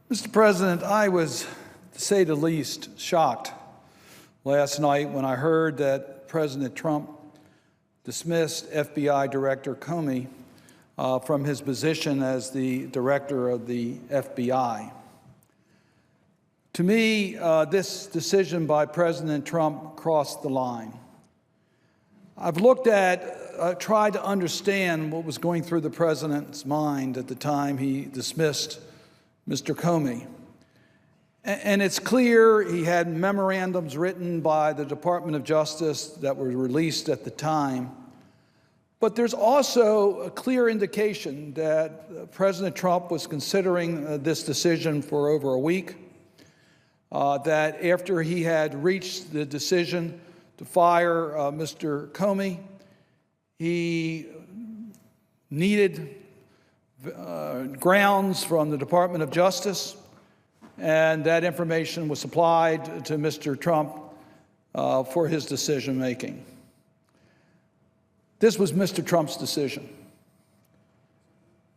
Mr. President, I was, to say the least, shocked last night when I heard that President Trump dismissed FBI Director Comey from his position as the director of the FBI. To me, this decision by President Trump crossed the line. I've tried to understand what was going through the president's mind at the time he dismissed Mr. Comey. And it's clear he had memorandums written by the Department of Justice that were released at the time. But there's also a clear indication that President Trump was considering this decision for over a week, that after he had reached the decision to fire Mr. Comey, he needed grounds from the Department of Justice, and that information was supplied to Mr. Trump for his decision-making. This was Mr. Trump's decision.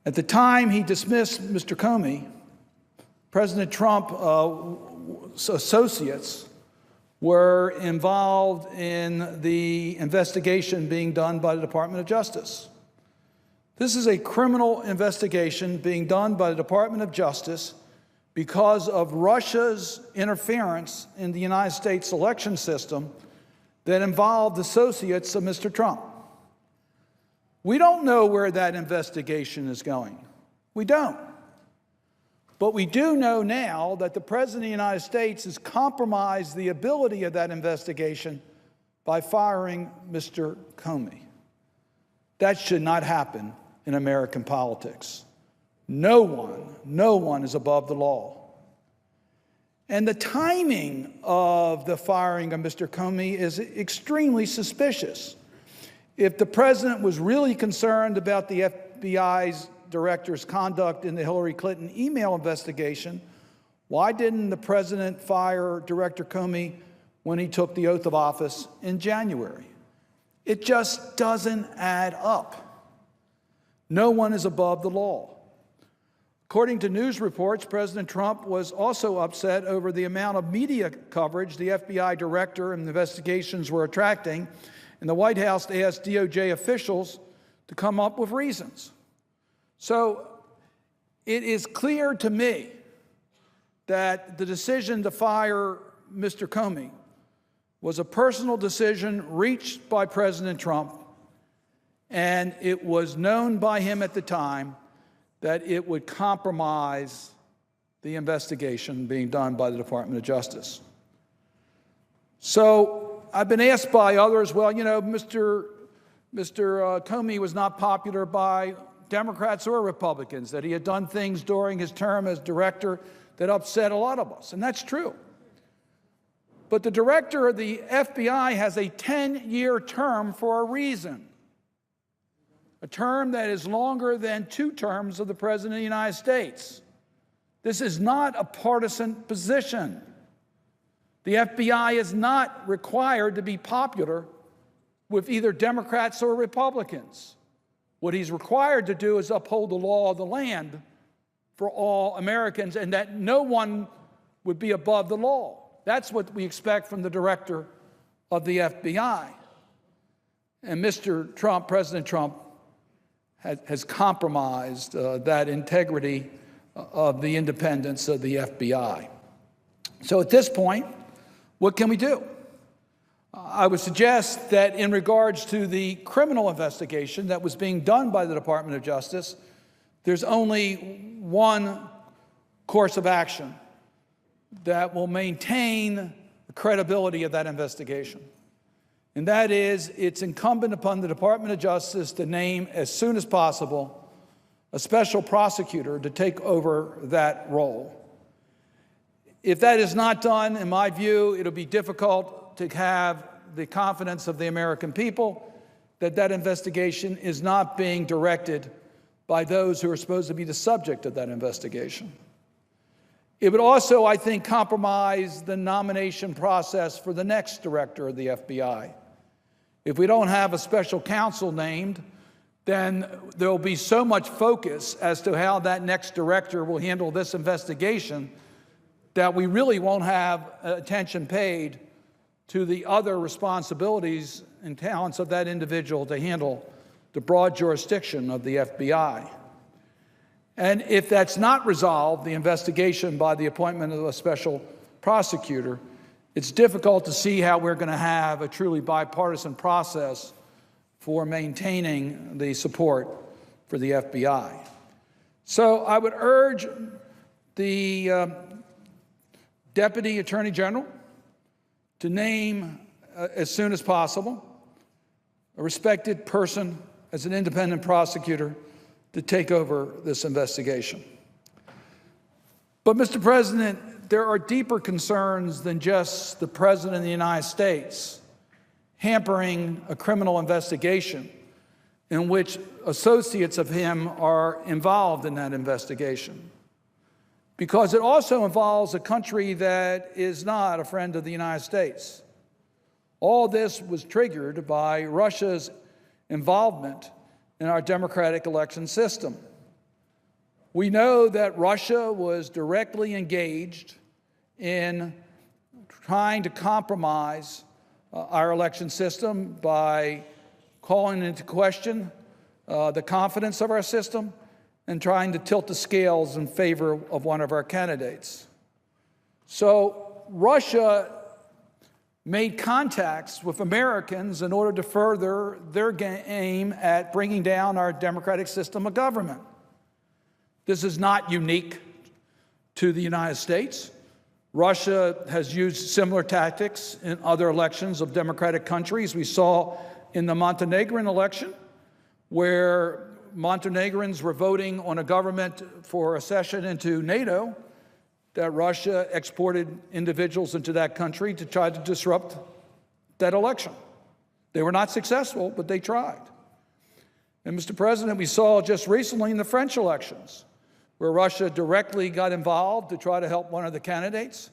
At the time he dismissed Mr. Comey, President Trump's associates were involved in the investigation being done by the Department of Justice. This is a criminal investigation being done by the Department of Justice because of Russia's interference in the United States election system that involved associates of Mr. Trump. We don't know where that investigation is going. We don't. But we do know now that the President of the United States has compromised the ability of that investigation by firing Mr. Comey. That should not happen in American politics. No one is above the law. And the timing of the firing of Mr. Comey is extremely suspicious. If the president was really concerned about the FBI's director's conduct in the Hillary Clinton email investigation, why didn't the president fire Director Comey when he took the oath of office in January? It just doesn't add up. No one is above the law. According to news reports, President Trump was also upset over the amount of media coverage the FBI director and investigations were attracting, and the White House asked DOJ officials to come up with reasons. So it is clear to me that the decision to fire Mr. Comey was a personal decision reached by President Trump, and it was known by him at the time that it would compromise the investigation being done by the Department of Justice. So I've been asked by others, well, you know, Mr. Comey was not popular by Democrats or Republicans, that he had done things during his term as director that upset a lot of us, and that's true. But the director of the FBI has a 10-year term for a reason, a term that is longer than 2 terms of the President of the United States. This is not a partisan position. The FBI is not required to be popular with either Democrats or Republicans. What he's required to do is uphold the law of the land for all Americans, and that no one would be above the law. That's what we expect from the director of the FBI. And Mr. Trump, President Trump, has compromised that integrity of the independence of the FBI. So at this point, what can we do? I would suggest that in regards to the criminal investigation that was being done by the Department of Justice, there's only one course of action that will maintain the credibility of that investigation. And that is, it's incumbent upon the Department of Justice to name, as soon as possible, a special prosecutor to take over that role. If that is not done, in my view, it'll be difficult to have the confidence of the American people that that investigation is not being directed by those who are supposed to be the subject of that investigation. It would also, I think, compromise the nomination process for the next director of the FBI. If we don't have a special counsel named, then there will be so much focus as to how that next director will handle this investigation that we really won't have attention paid to the other responsibilities and talents of that individual to handle the broad jurisdiction of the FBI. And if that's not resolved, the investigation by the appointment of a special prosecutor, it's difficult to see how we're going to have a truly bipartisan process for maintaining the support for the FBI. So I would urge the Deputy Attorney General to name, as soon as possible, a respected person as an independent prosecutor to take over this investigation. But, Mr. President, there are deeper concerns than just the President of the United States hampering a criminal investigation in which associates of him are involved in that investigation, because it also involves a country that is not a friend of the United States. All this was triggered by Russia's involvement in our democratic election system. We know that Russia was directly engaged in trying to compromise our election system by calling into question the confidence of our system and trying to tilt the scales in favor of one of our candidates. So Russia made contacts with Americans in order to further their aim at bringing down our democratic system of government. This is not unique to the United States. Russia has used similar tactics in other elections of democratic countries. We saw in the Montenegrin election, where Montenegrins were voting on a government for accession into NATO, that Russia exported individuals into that country to try to disrupt that election. They were not successful, but they tried. And, Mr. President, we saw just recently in the French elections, where Russia directly got involved to try to help one of the candidates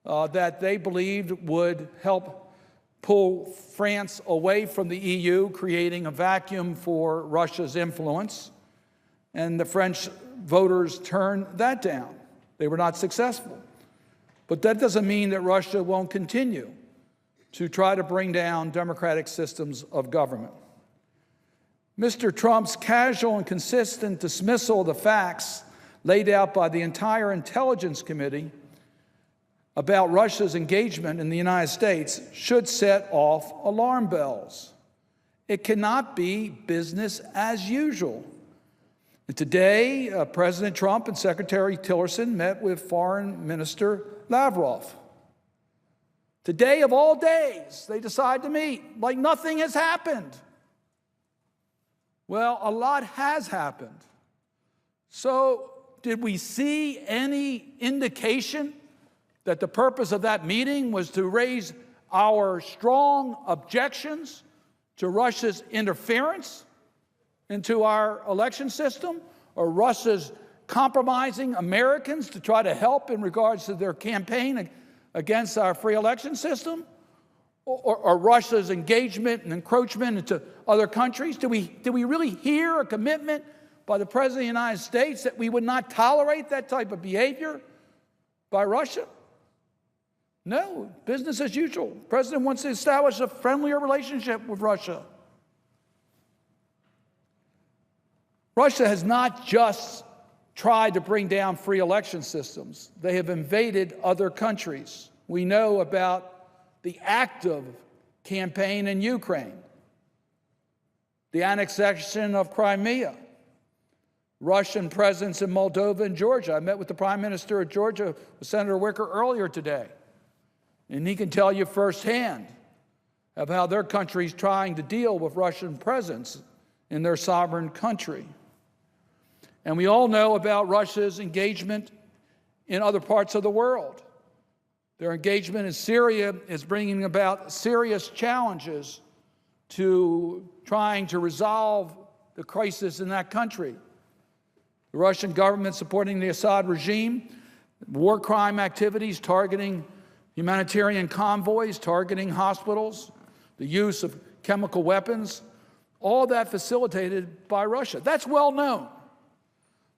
that they believed would help pull France away from the EU, creating a vacuum for Russia's influence. And the French voters turned that down. They were not successful. But that doesn't mean that Russia won't continue to try to bring down democratic systems of government. Mr. Trump's casual and consistent dismissal of the facts laid out by the entire Intelligence Committee about Russia's engagement in the United States should set off alarm bells. It cannot be business as usual. And today, President Trump and Secretary Tillerson met with Foreign Minister Lavrov. Today, of all days, they decide to meet like nothing has happened. Well, a lot has happened. So, did we see any indication that the purpose of that meeting was to raise our strong objections to Russia's interference into our election system, or Russia's compromising Americans to try to help in regards to their campaign against our free election system, or Russia's engagement and encroachment into other countries? Did we really hear a commitment by the President of the United States that we would not tolerate that type of behavior by Russia? No, business as usual. The President wants to establish a friendlier relationship with Russia. Russia has not just tried to bring down free election systems. They have invaded other countries. We know about the active campaign in Ukraine, the annexation of Crimea, Russian presence in Moldova and Georgia. I met with the Prime Minister of Georgia, Senator Wicker, earlier today, and he can tell you firsthand of how their country is trying to deal with Russian presence in their sovereign country. And we all know about Russia's engagement in other parts of the world. Their engagement in Syria is bringing about serious challenges to trying to resolve the crisis in that country. The Russian government supporting the Assad regime, war crime activities targeting humanitarian convoys, targeting hospitals, the use of chemical weapons, all that facilitated by Russia. That's well known.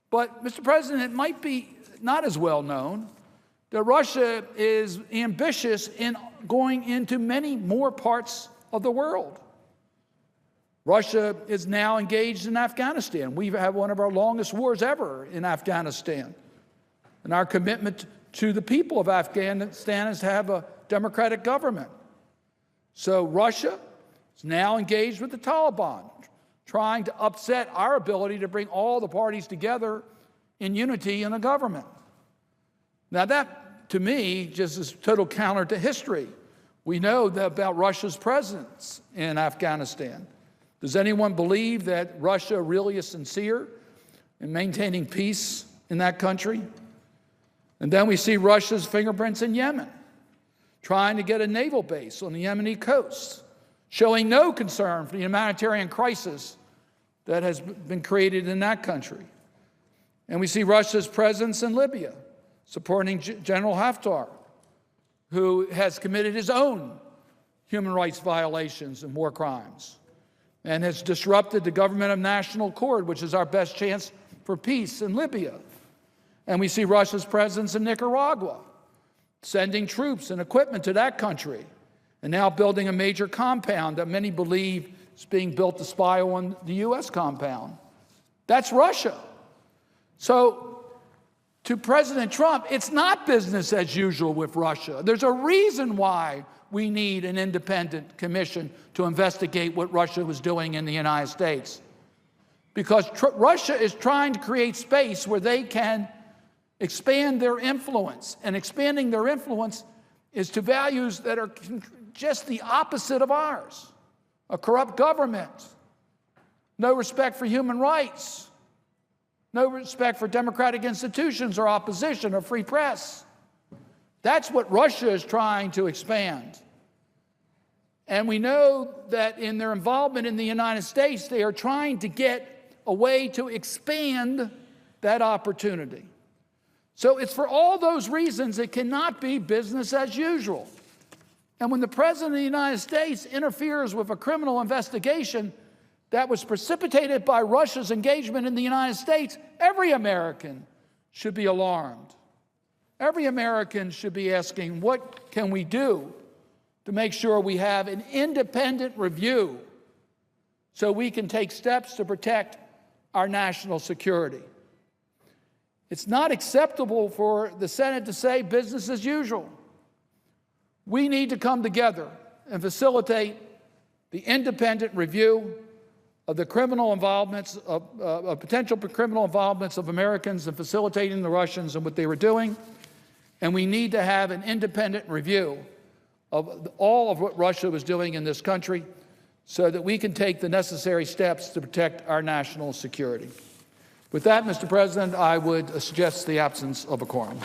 But, Mr. President, it might be not as well known that Russia is ambitious in going into many more parts of the world. Russia is now engaged in Afghanistan. We've had one of our longest wars ever in Afghanistan. And our commitment to the people of Afghanistan is to have a democratic government. So Russia is now engaged with the Taliban, trying to upset our ability to bring all the parties together in unity in a government. Now that, to me, just is total counter to history. We know about Russia's presence in Afghanistan. Does anyone believe that Russia really is sincere in maintaining peace in that country? And then we see Russia's fingerprints in Yemen, trying to get a naval base on the Yemeni coast, showing no concern for the humanitarian crisis that has been created in that country. And we see Russia's presence in Libya, supporting General Haftar, who has committed his own human rights violations and war crimes, and has disrupted the government of national accord, which is our best chance for peace in Libya. And we see Russia's presence in Nicaragua, sending troops and equipment to that country, and now building a major compound that many believe is being built to spy on the U.S. compound. That's Russia. So, to President Trump, it's not business as usual with Russia. There's a reason why we need an independent commission to investigate what Russia was doing in the United States. Because Russia is trying to create space where they can expand their influence. And expanding their influence is to values that are just the opposite of ours. A corrupt government, no respect for human rights, no respect for democratic institutions or opposition or free press. That's what Russia is trying to expand. And we know that in their involvement in the United States, they are trying to get a way to expand that opportunity. So it's for all those reasons it cannot be business as usual. And when the President of the United States interferes with a criminal investigation that was precipitated by Russia's engagement in the United States, every American should be alarmed. Every American should be asking, what can we do to make sure we have an independent review so we can take steps to protect our national security? It's not acceptable for the Senate to say business as usual. We need to come together and facilitate the independent review of the criminal involvements, of potential criminal involvements of Americans in facilitating the Russians and what they were doing. And we need to have an independent review of all of what Russia was doing in this country so that we can take the necessary steps to protect our national security. With that, Mr. President, I would suggest the absence of a quorum.